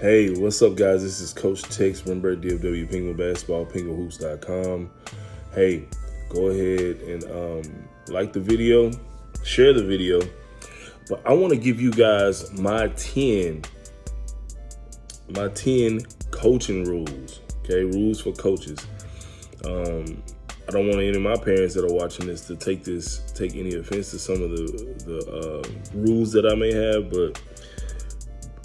Hey, what's up, guys? This is Coach Tex, member at DFW Penguin Basketball, penguinhoops.com. Hey, go ahead and like the video, share the video. But I want to give you guys my 10 coaching rules. Okay, rules for coaches. I don't want any of my parents that are watching this to take any offense to some of the rules that I may have, but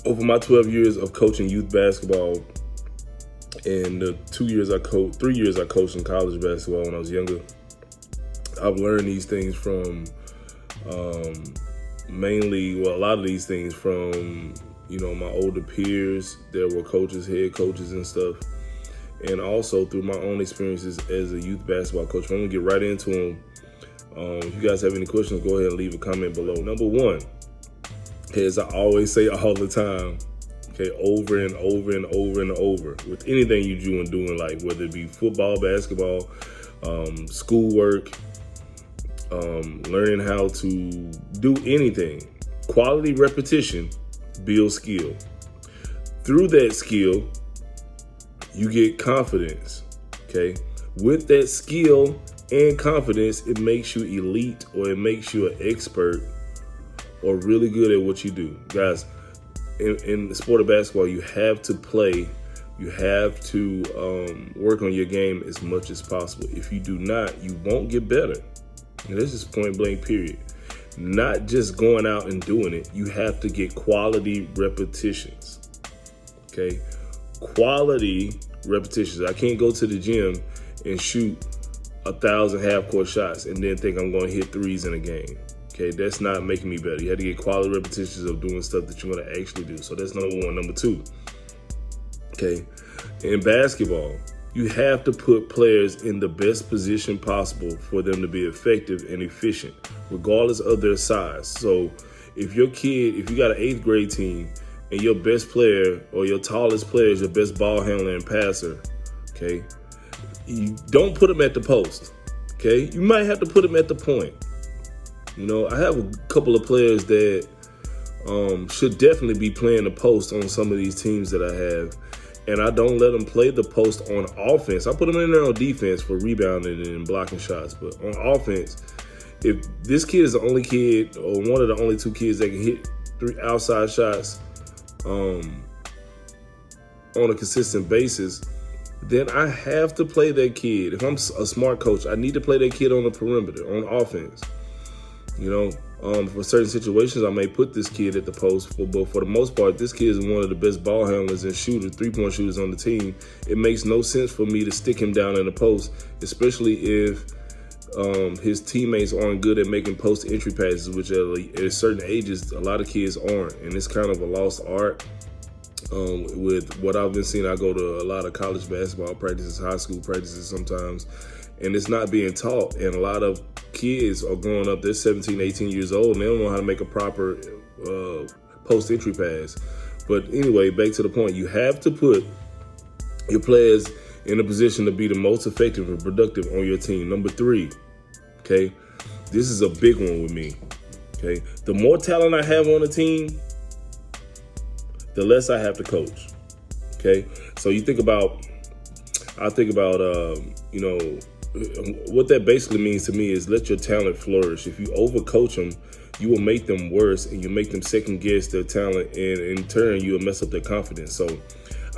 over my 12 years of coaching youth basketball and the 3 years I coached in college basketball when I was younger, I've learned these things from a lot of these things from, my older peers that were coaches, head coaches and stuff. And also through my own experiences as a youth basketball coach. I'm gonna get right into them. If you guys have any questions, go ahead and leave a comment below. Number one, as I always say all the time, okay, over and over and over and over, with anything you do and doing, like whether it be football, basketball, schoolwork, learning how to do anything, quality repetition builds skill. Through that skill, you get confidence, okay? With that skill and confidence, it makes you elite, or it makes you an expert or really good at what you do. Guys, in the sport of basketball, you have to play. You have to work on your game as much as possible. If you do not, you won't get better. And this is point blank, period. Not just going out and doing it. You have to get quality repetitions, okay? Quality repetitions. I can't go to the gym and shoot 1,000 half-court shots and then think I'm going to hit threes in a game. Okay, that's not making me better. You have to get quality repetitions of doing stuff that you're going to actually do. So that's number one. Number two, okay, in basketball, you have to put players in the best position possible for them to be effective and efficient, regardless of their size. So if you got an 8th grade team and your best player or your tallest player is your best ball handler and passer, okay, you don't put them at the post, okay? You might have to put them at the point. I have a couple of players that should definitely be playing the post on some of these teams that I have, and I don't let them play the post on offense. I put them in there on defense for rebounding and blocking shots, but on offense, if this kid is the only kid or one of the only 2 kids that can hit 3 outside shots on a consistent basis, then I have to play that kid. If I'm a smart coach, I need to play that kid on the perimeter, on offense. For certain situations, I may put this kid at the post, but for the most part, this kid is one of the best ball handlers and shooters, 3-point shooters on the team. It makes no sense for me to stick him down in the post, especially if his teammates aren't good at making post entry passes, which at certain ages, a lot of kids aren't. And it's kind of a lost art. With what I've been seeing, I go to a lot of college basketball practices, high school practices sometimes, and it's not being taught. And a lot of kids are growing up, they're 17, 18 years old, and they don't know how to make a proper post entry pass. But anyway, back to the point, you have to put your players in a position to be the most effective and productive on your team. Number 3, okay, this is a big one with me, okay? The more talent I have on the team, the less I have to coach, okay? So I think about, what that basically means to me is let your talent flourish. If you overcoach them, you will make them worse, and you make them second guess their talent, and in turn, you will mess up their confidence. So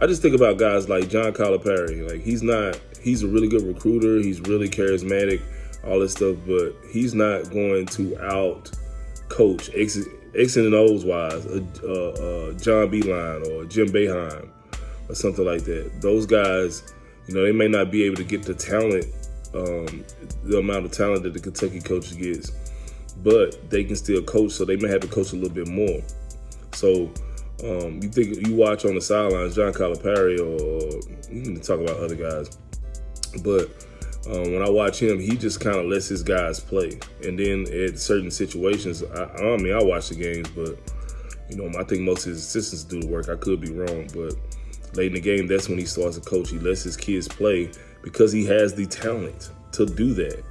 I just think about guys like John Calipari. Like, he's a really good recruiter. He's really charismatic, all this stuff, but he's not going to out coach X and O's wise, John Beeline or Jim Boeheim or something like that. Those guys, they may not be able to get the talent, the amount of talent that the Kentucky coach gets, but they can still coach, so they may have to coach a little bit more. So you watch on the sidelines, John Calipari, or you can talk about other guys, but when I watch him, he just kind of lets his guys play. And then at certain situations, I watch the games, but I think most of his assistants do the work. I could be wrong, but late in the game, that's when he starts to coach. He lets his kids play because he has the talent to do that,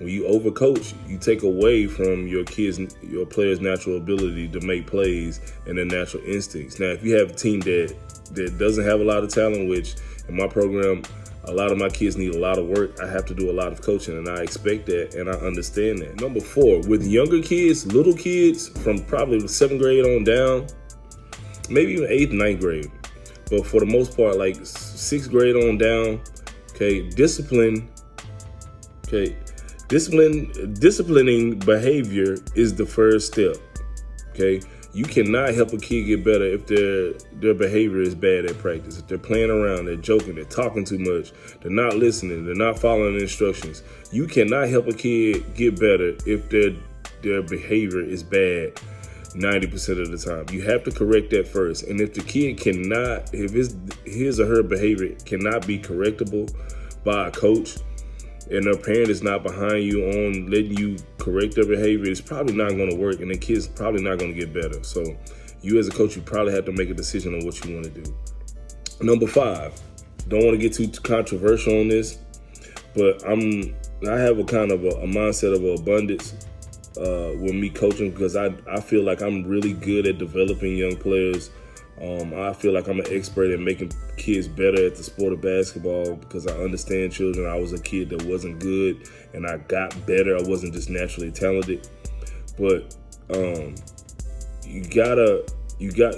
When you overcoach, you take away from your players' natural ability to make plays and their natural instincts. Now, if you have a team that doesn't have a lot of talent, which in my program, a lot of my kids need a lot of work, I have to do a lot of coaching, and I expect that, and I understand that. Number 4, with younger kids, little kids from probably 7th grade on down, maybe even 8th, 9th grade, but for the most part, like 6th grade on down, okay, disciplining behavior is the first step, okay? You cannot help a kid get better if their behavior is bad at practice. If they're playing around, they're joking, they're talking too much, they're not listening, they're not following the instructions. You cannot help a kid get better if their behavior is bad 90% of the time. You have to correct that first. And if the kid cannot, if his or her behavior cannot be correctable by a coach, and their parent is not behind you on letting you correct their behavior, it's probably not going to work, and the kid's probably not going to get better. So you as a coach, you probably have to make a decision on what you want to do. Number 5, don't want to get too controversial on this, but I have a kind of a mindset of abundance with me coaching, because I feel like I'm really good at developing young players. I feel like I'm an expert at making kids better at the sport of basketball because I understand children. I was a kid that wasn't good, and I got better. I wasn't just naturally talented. But you got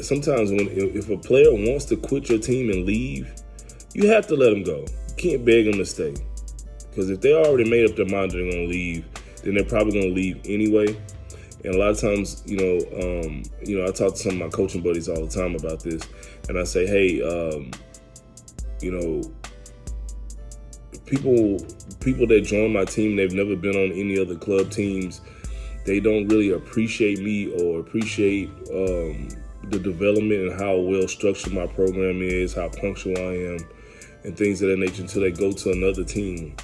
sometimes if a player wants to quit your team and leave, you have to let them go. You can't beg them to stay, because if they already made up their mind they're going to leave, then they're probably going to leave anyway. And a lot of times, I talk to some of my coaching buddies all the time about this, and I say, hey, people that join my team, they've never been on any other club teams. They don't really appreciate me or appreciate the development and how well structured my program is, how punctual I am, and things of that nature until they go to another team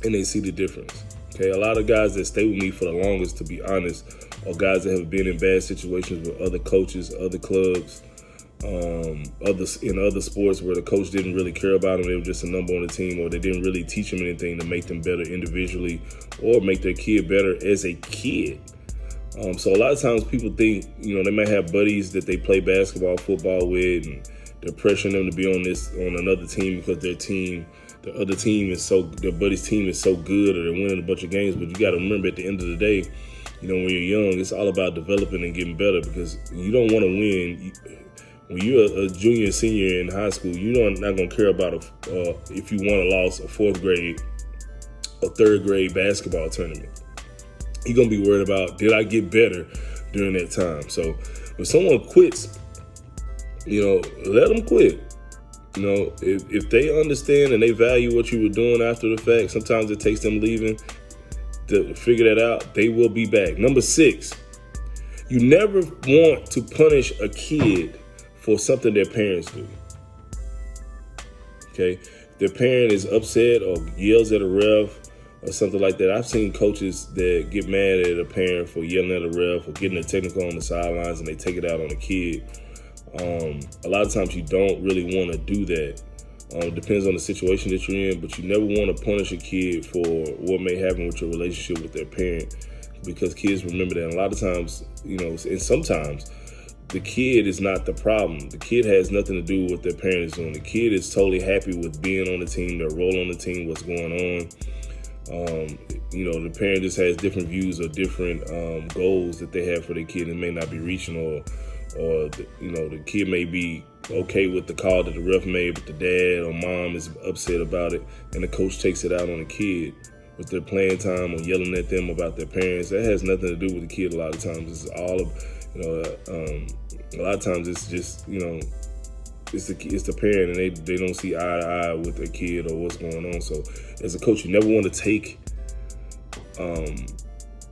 and they see the difference. Okay, a lot of guys that stay with me for the longest, to be honest, are guys that have been in bad situations with other coaches, other clubs, in other sports where the coach didn't really care about them. They were just a number on the team, or they didn't really teach them anything to make them better individually or make their kid better as a kid. So a lot of times people think, they might have buddies that they play basketball, football with, and they're pressuring them to be on another team because the other team their buddy's team is so good, or they're winning a bunch of games. But you got to remember, at the end of the day, when you're young, it's all about developing and getting better, because you don't want to win. When you're a junior and senior in high school, you're not going to care about if you won or lost a 4th grade or 3rd grade basketball tournament. You're going to be worried about, did I get better during that time? So when someone quits, let them quit. If they understand and they value what you were doing after the fact, sometimes it takes them leaving to figure that out. They will be back. Number 6, you never want to punish a kid for something their parents do. Okay? If their parent is upset or yells at a ref or something like that. I've seen coaches that get mad at a parent for yelling at a ref or getting a technical on the sidelines, and they take it out on the kid. A lot of times you don't really want to do that. It depends on the situation that you're in, but you never want to punish a kid for what may happen with your relationship with their parent, because kids remember that. And a lot of times, and sometimes the kid is not the problem. The kid has nothing to do with what their parent is doing. The kid is totally happy with being on the team, their role on the team, what's going on. The parent just has different views or different goals that they have for their kid and may not be reaching, or the kid may be okay with the call that the ref made, but the dad or mom is upset about it, and the coach takes it out on the kid with their playing time or yelling at them about their parents. That has nothing to do with the kid. A lot of times it's all of, a lot of times it's just, it's the parent, and they don't see eye to eye with their kid or what's going on. So as a coach, you never want to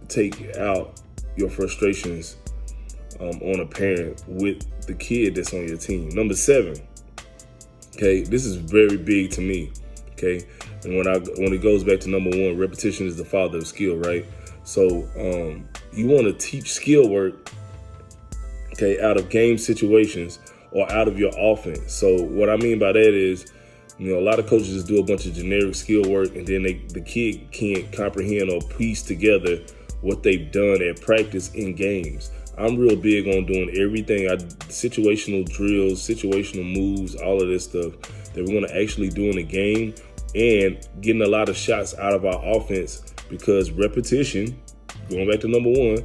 take out your frustrations on a parent with the kid that's on your team. Number 7, okay, this is very big to me, okay, and when it goes back to number 1, repetition is the father of skill, right? So you want to teach skill work, okay, out of game situations or out of your offense. So what I mean by that is, You know, a lot of coaches just do a bunch of generic skill work, and then the kid can't comprehend or piece together what they've done at practice in games. I'm real big on doing everything, situational drills, situational moves, all of this stuff that we're going to actually do in a game, and getting a lot of shots out of our offense, because repetition, going back to number one,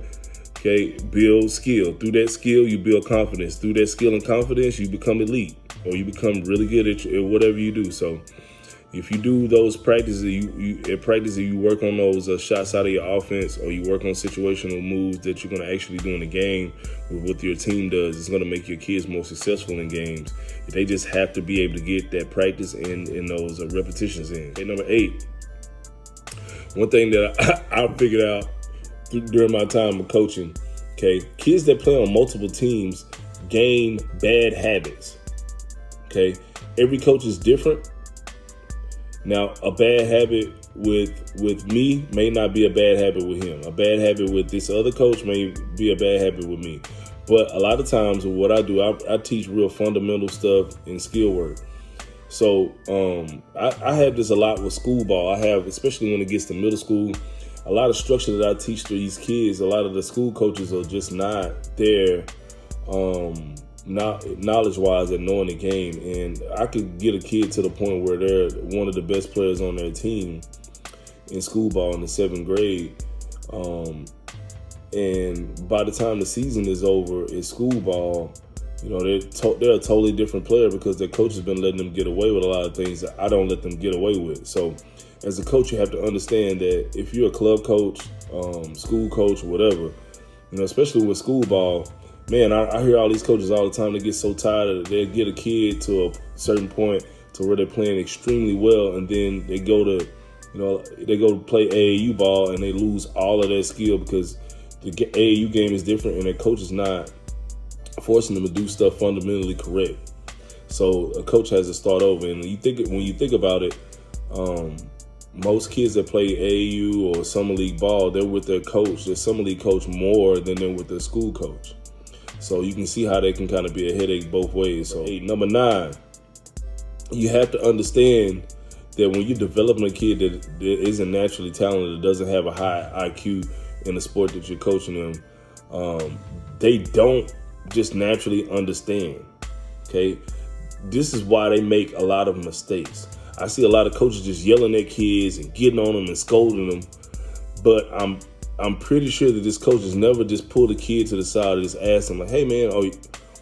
okay, build skill. Through that skill, you build confidence. Through that skill and confidence, you become elite, or you become really good at whatever you do. So if you do those practices, you work on those shots out of your offense, or you work on situational moves that you're going to actually do in the game with what your team does, it's going to make your kids more successful in games. They just have to be able to get that practice in those repetitions in. Okay, number 8, one thing that I figured out during my time of coaching, okay, kids that play on multiple teams gain bad habits. Okay, every coach is different. Now, a bad habit with me may not be a bad habit with him. A bad habit with this other coach may be a bad habit with me. But a lot of times what I do, I teach real fundamental stuff in skill work. So I have this a lot with school ball. I have, especially when it gets to middle school, a lot of structure that I teach to these kids. A lot of the school coaches are just not there not knowledge-wise at knowing the game. And I could get a kid to the point where they're one of the best players on their team in school ball in the 7th grade. And by the time the season is over in school ball, you know, they're a totally different player because their coach has been letting them get away with a lot of things that I don't let them get away with. So as a coach, you have to understand that if you're a club coach, school coach, whatever, you know, especially with school ball, man, I hear all these coaches all the time. They get so tired of it. They get a kid to a certain point to where they're playing extremely well, and then they go to play AAU ball and they lose all of their skill because the AAU game is different and their coach is not forcing them to do stuff fundamentally correct. So a coach has to start over. And when you think about it, most kids that play AAU or summer league ball, they're with their coach, their summer league coach, more than they're with their school coach. So you can see how they can kind of be a headache both ways. So number 9, you have to understand that when you're developing a kid that isn't naturally talented, that doesn't have a high IQ in the sport that you're coaching them, they don't just naturally understand. Okay, this is why they make a lot of mistakes. I see a lot of coaches just yelling at kids and getting on them and scolding them, but I'm pretty sure that this coach has never just pulled a kid to the side and just asked him, like, hey man,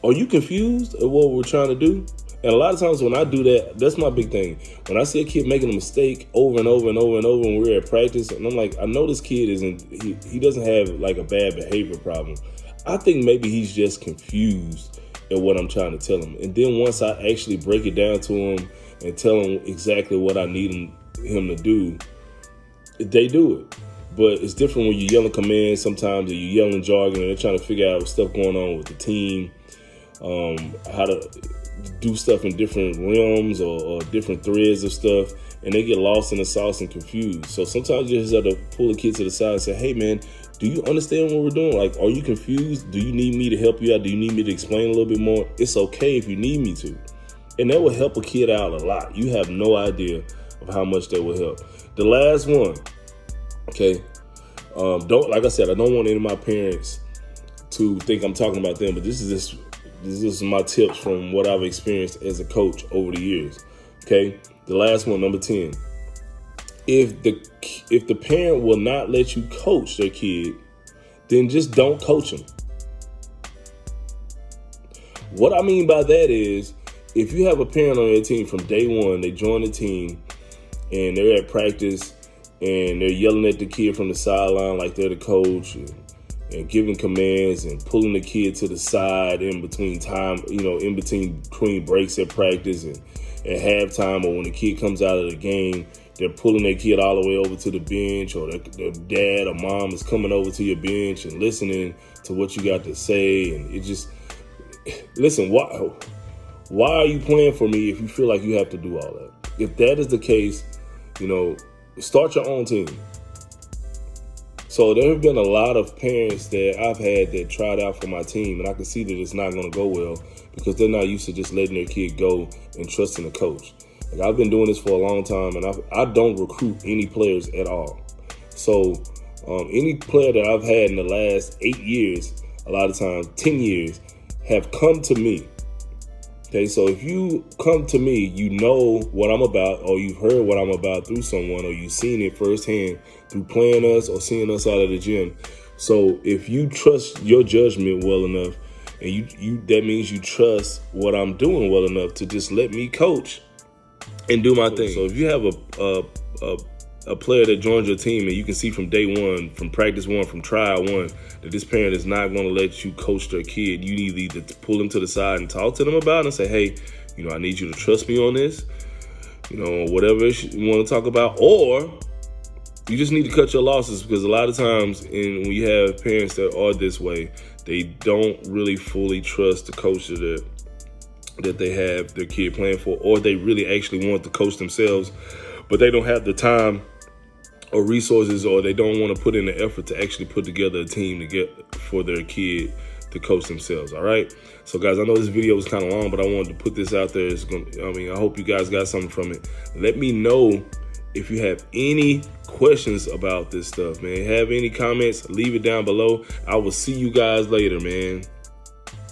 are you confused at what we're trying to do? And a lot of times when I do that, that's my big thing. When I see a kid making a mistake over and over and over and over when we're at practice, and I'm like, I know this kid he doesn't have like a bad behavior problem. I think maybe he's just confused at what I'm trying to tell him. And then once I actually break it down to him and tell him exactly what I need him to do, they do it. But it's different when you're yelling commands sometimes, or you're yelling jargon, and they're trying to figure out stuff going on with the team, how to do stuff in different realms or different threads of stuff, and they get lost in the sauce and confused. So sometimes you just have to pull a kid to the side and say, hey man, do you understand what we're doing? Like, are you confused? Do you need me to help you out? Do you need me to explain a little bit more? It's okay if you need me to. And that will help a kid out a lot. You have no idea of how much that will help. The last one, okay, like I said, I don't want any of my parents to think I'm talking about them, but this is my tips from what I've experienced as a coach over the years. Okay, the last one, number 10. If the parent will not let you coach their kid, then just don't coach them. What I mean by that is, if you have a parent on your team from day one, they join the team and they're at practice and they're yelling at the kid from the sideline like they're the coach and giving commands and pulling the kid to the side in between breaks at practice and at halftime, or when the kid comes out of the game, they're pulling their kid all the way over to the bench, or their dad or mom is coming over to your bench and listening to what you got to say. And it just, listen, why are you playing for me if you feel like you have to do all that? If that is the case, start your own team. So there have been a lot of parents that I've had that tried out for my team, and I can see that it's not going to go well because they're not used to just letting their kid go and trusting the coach. Like, I've been doing this for a long time, and I don't recruit any players at all. So any player that I've had in the last 8 years, a lot of times 10 years, have come to me. Okay, so if you come to me, you know what I'm about, or you've heard what I'm about through someone, or you've seen it firsthand through playing us or seeing us out of the gym. So if you trust your judgment well enough, and you that means you trust what I'm doing well enough to just let me coach and do my thing. So if you have a player that joins your team and you can see from day one, from practice one, from trial one, that this parent is not going to let you coach their kid, you need either to pull them to the side and talk to them about it and say, hey, I need you to trust me on this, whatever you want to talk about, or you just need to cut your losses, because a lot of times when you have parents that are this way, they don't really fully trust the coach that they have their kid playing for, or they really actually want to coach themselves, but they don't have the time or resources, or they don't want to put in the effort to actually put together a team to get for their kid to coach themselves. All right. So guys, I know this video was kind of long, but I wanted to put this out there. I hope you guys got something from it. Let me know if you have any questions about this stuff, man. Have any comments, leave it down below. I will see you guys later, man.